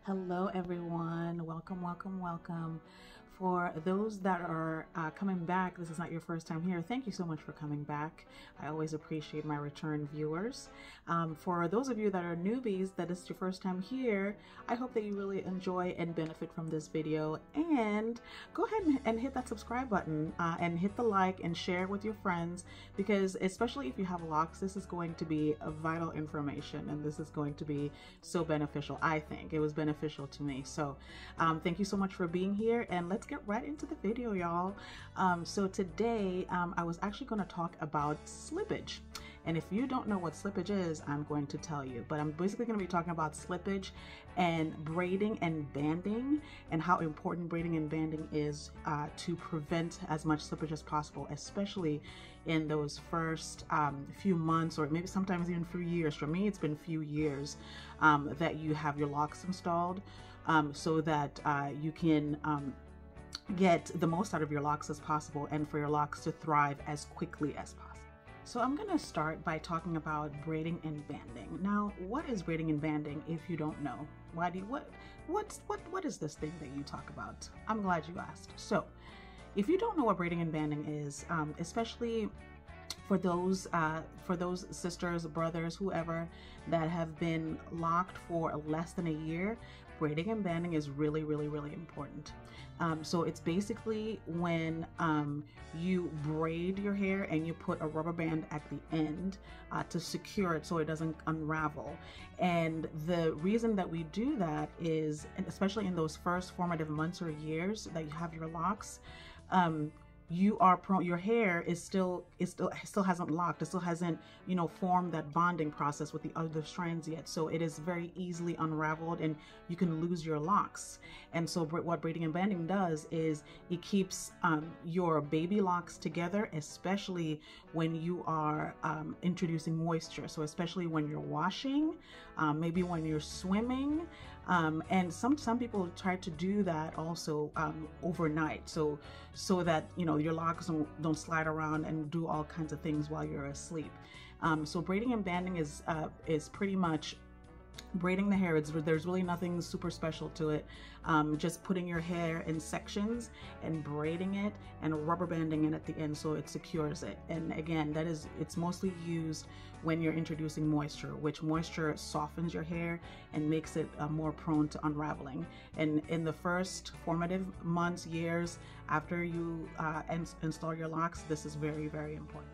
Hello everyone, welcome, welcome, welcome. For those that are coming back, this is not your first time here, thank you so much for coming back. I always appreciate my return viewers. For those of you that are newbies, that is your first time here, I hope that you really enjoy and benefit from this video, and go ahead and hit that subscribe button and hit the like and share with your friends, because especially if you have locks, this is going to be a vital information and this is going to be so beneficial. I think it was beneficial to me. So thank you so much for being here, and let's get right into the video, y'all. So today I was actually going to talk about slippage, and if you don't know what slippage is, I'm going to tell you, but I'm basically going to be talking about slippage and braiding and banding, and how important braiding and banding is to prevent as much slippage as possible, especially in those first few months, or maybe sometimes even few years. For me, it's been a few years that you have your locks installed, so that you can get the most out of your locks as possible, and for your locks to thrive as quickly as possible. So I'm going to start by talking about braiding and banding. Now, what is braiding and banding if you don't know? Why do you, what is this thing that you talk about? I'm glad you asked. So if you don't know what braiding and banding is, especially for those sisters, brothers, whoever that have been locked for less than a year, braiding and banding is really, really, really important. So it's basically when you braid your hair and you put a rubber band at the end to secure it so it doesn't unravel. And the reason that we do that is, especially in those first formative months or years that you have your locks, you are prone, your hair is still hasn't locked, it still hasn't, you know, formed that bonding process with the other strands yet, so it is very easily unraveled and you can lose your locks. And so what braiding and banding does is it keeps your baby locks together, especially when you are introducing moisture. So especially when you're washing, maybe when you're swimming, and some people try to do that also overnight, so that, you know, your locks don't slide around and do all kinds of things while you're asleep. So braiding and banding is pretty much braiding the hair. There's really nothing super special to it. Just putting your hair in sections and braiding it and rubber banding it at the end so it secures it. And again, it's mostly used when you're introducing moisture, which moisture softens your hair and makes it more prone to unraveling. And in the first formative months, years after you install your locks, this is very, very important.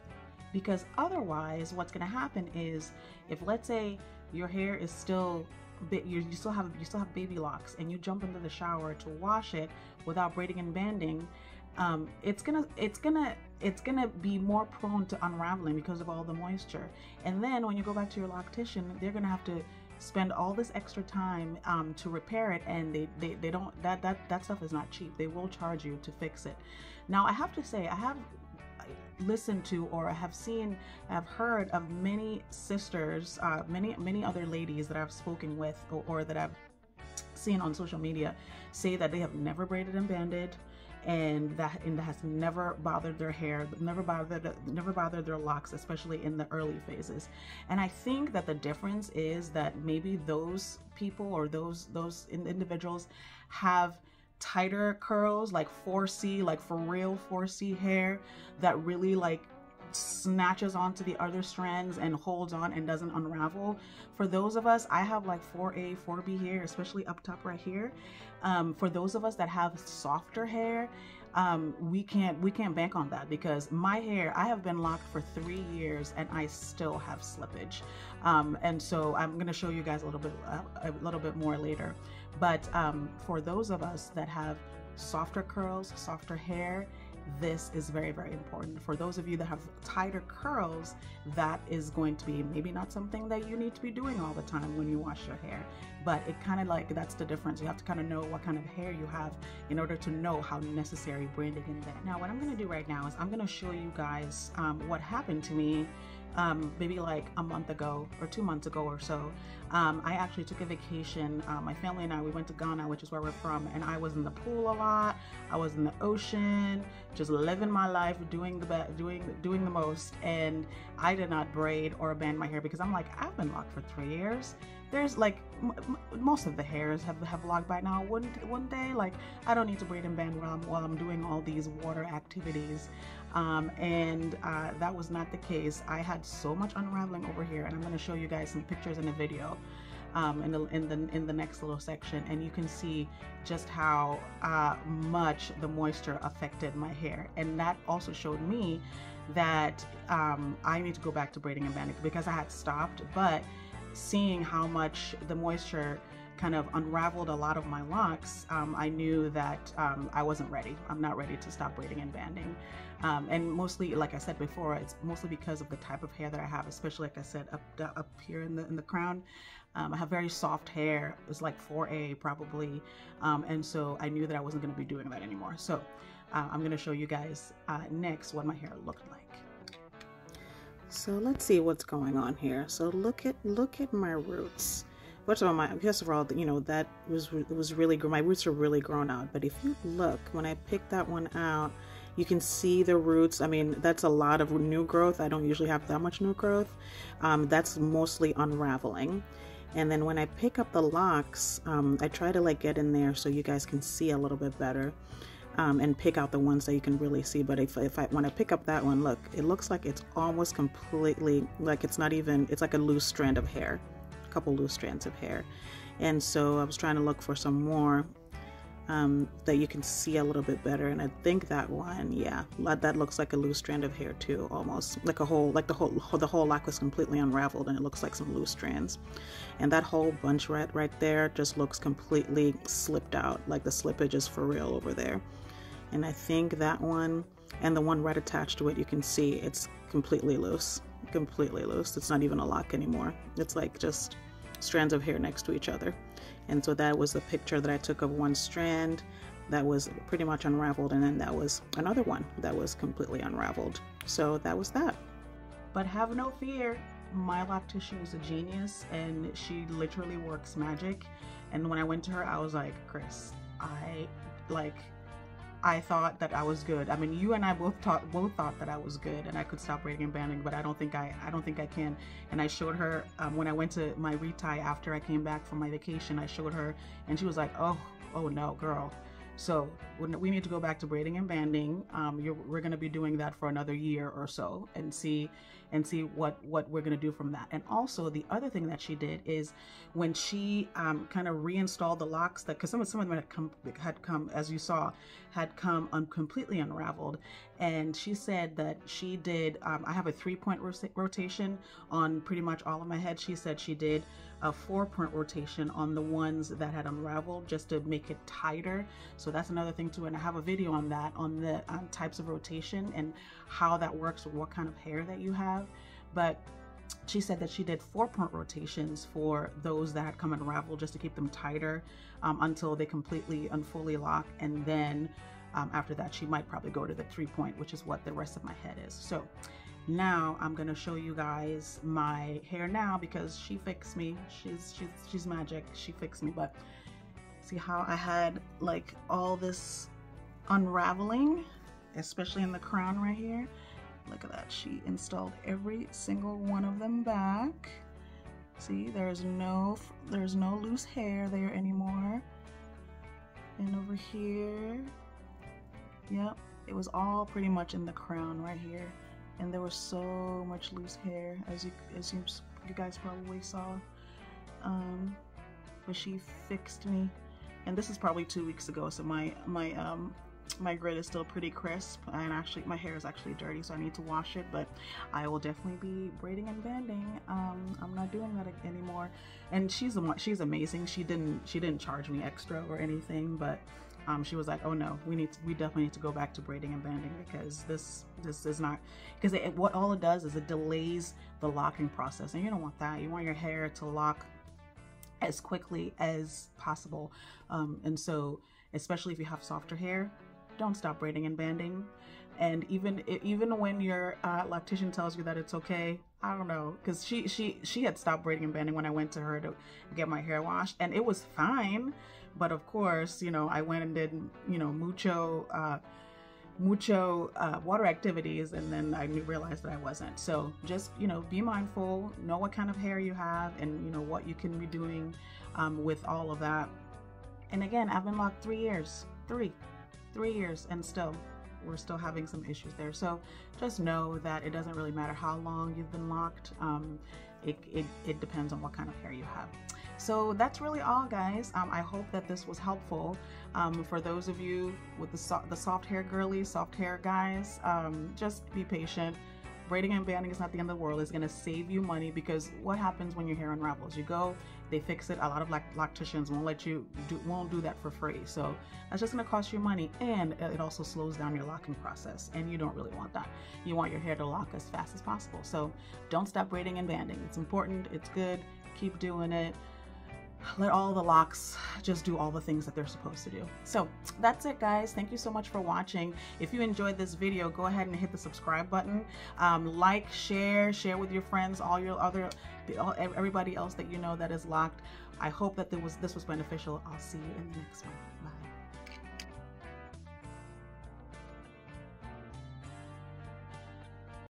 Because otherwise, what's going to happen is, if let's say your hair is still you still have baby locks, and you jump into the shower to wash it without braiding and banding, it's gonna be more prone to unraveling because of all the moisture. And then when you go back to your loctician, they're gonna have to spend all this extra time to repair it, and they don't, that stuff is not cheap. They will charge you to fix it. Now, I have to say, I have listened to, or I've heard of many sisters, many other ladies that I've spoken with, or that I've seen on social media, say that they have never braided and banded, and that has never bothered their hair, never bothered their locks, especially in the early phases. And I think that the difference is that maybe those people, or those individuals, have tighter curls, like 4C, like for real 4C hair, that really like snatches onto the other strands and holds on and doesn't unravel. For those of us, I have like 4A, 4B hair, especially up top right here. For those of us that have softer hair, we can't bank on that, because my hair, I have been locked for 3 years and I still have slippage. And so I'm going to show you guys a little bit more later. But for those of us that have softer curls, softer hair, this is very, very important. For those of you that have tighter curls, that is going to be maybe not something that you need to be doing all the time when you wash your hair, but it kind of like, that's the difference. You have to kind of know what kind of hair you have in order to know how necessary braiding and banding. Now, what I'm going to do right now is I'm going to show you guys what happened to me maybe like a month ago or 2 months ago or so. I actually took a vacation. My family and I, we went to Ghana, which is where we're from, and I was in the pool a lot. I was in the ocean, just living my life, doing the most, and I did not braid or band my hair because I'm like, I've been locked for 3 years. there's like most of the hairs have locked by now. One day, like, I don't need to braid and band while I'm doing all these water activities. That was not the case. I had so much unraveling over here, and I'm going to show you guys some pictures in the video in the next little section, and you can see just how much the moisture affected my hair. And that also showed me that I need to go back to braiding and banding, because I had stopped, but seeing how much the moisture kind of unraveled a lot of my locks, I knew that I wasn't ready. I'm not ready to stop braiding and banding. And mostly, like I said before, it's mostly because of the type of hair that I have, especially, like I said, up here in the crown. I have very soft hair. It's like 4A probably. And so I knew that I wasn't going to be doing that anymore. So I'm going to show you guys next what my hair looked like. So let's see what's going on here. So look at my roots. First of all, you know, that was really, my roots are really grown out. But if you look, when I picked that one out, you can see the roots. I mean, that's a lot of new growth. I don't usually have that much new growth. That's mostly unraveling. And then when I pick up the locks, I try to like get in there so you guys can see a little bit better, and pick out the ones that you can really see. But when I pick up that one, look, it looks like it's almost completely, like it's not even, it's like a loose strand of hair, a couple loose strands of hair. And so I was trying to look for some more that you can see a little bit better, and I think that one, yeah, that looks like a loose strand of hair too, almost like the whole lock was completely unraveled, and it looks like some loose strands. And that whole bunch right there just looks completely slipped out, like the slippage is for real over there. And I think that one and the one right attached to it, you can see it's completely loose, It's not even a lock anymore. It's like just strands of hair next to each other. And so that was the picture that I took of one strand that was pretty much unraveled, and then that was another one that was completely unraveled. So that was that. But have no fear, my loctician is a genius, and she literally works magic. And when I went to her, I was like, Chris, I thought that I was good. I mean, you and I both thought that I was good and I could stop braiding and banding, but I don't think I can. And I showed her when I went to my retie after I came back from my vacation. I showed her, and she was like, "Oh no, girl." So we need to go back to braiding and banding. We're going to be doing that for another year or so, and see what we're going to do from that. And also the other thing that she did is when she kind of reinstalled the locks, that because some of them had come, as you saw, had come completely unraveled. And she said that she did, I have a 3-point rotation on pretty much all of my head. She said she did a 4-point rotation on the ones that had unraveled, just to make it tighter. So that's another thing too, and I have a video on that, on the types of rotation and how that works with what kind of hair that you have. But she said that she did 4-point rotations for those that had come unraveled, just to keep them tighter until they completely and fully lock. And then after that, she might probably go to the 3-point, which is what the rest of my head is. So now I'm gonna show you guys my hair now, because she fixed me. She's magic. She fixed me. But see how I had like all this unraveling, especially in the crown right here. Look at that. She installed every single one of them back. See, there's no loose hair there anymore. And over here, yep, it was all pretty much in the crown right here. And there was so much loose hair, as you guys probably saw. But she fixed me, and this is probably 2 weeks ago. So my grid is still pretty crisp, and actually my hair is actually dirty, so I need to wash it. But I will definitely be braiding and banding. I'm not doing that anymore. And she's amazing. She didn't charge me extra or anything, but she was like, oh no, we definitely need to go back to braiding and banding, because this is not, because what all it does is it delays the locking process, and you don't want that. You want your hair to lock as quickly as possible. And so, especially if you have softer hair, don't stop braiding and banding. And even when your loctician tells you that it's okay, I don't know, because she had stopped braiding and banding when I went to her to get my hair washed, and it was fine. But of course, you know, I went and did, you know, mucho mucho water activities, and then I realized that I wasn't. So just, you know, be mindful, know what kind of hair you have, and you know what you can be doing with all of that. And again, I've been locked 3 years, three years, and we're still having some issues there. So just know that it doesn't really matter how long you've been locked. It depends on what kind of hair you have. So that's really all, guys. I hope that this was helpful for those of you with the soft hair girlies, soft hair guys. Just be patient. Braiding and banding is not the end of the world. It's going to save you money, because what happens when your hair unravels? You go, they fix it. A lot of locticians won't do that for free. So that's just going to cost you money, and it also slows down your locking process, and you don't really want that. You want your hair to lock as fast as possible. So don't stop braiding and banding. It's important. It's good. Keep doing it. Let all the locks just do all the things that they're supposed to do. So that's it, guys. Thank you so much for watching. If you enjoyed this video, go ahead and hit the subscribe button. Like, share with your friends, everybody else that you know that is locked. I hope that this was beneficial. I'll see you in the next one. Bye.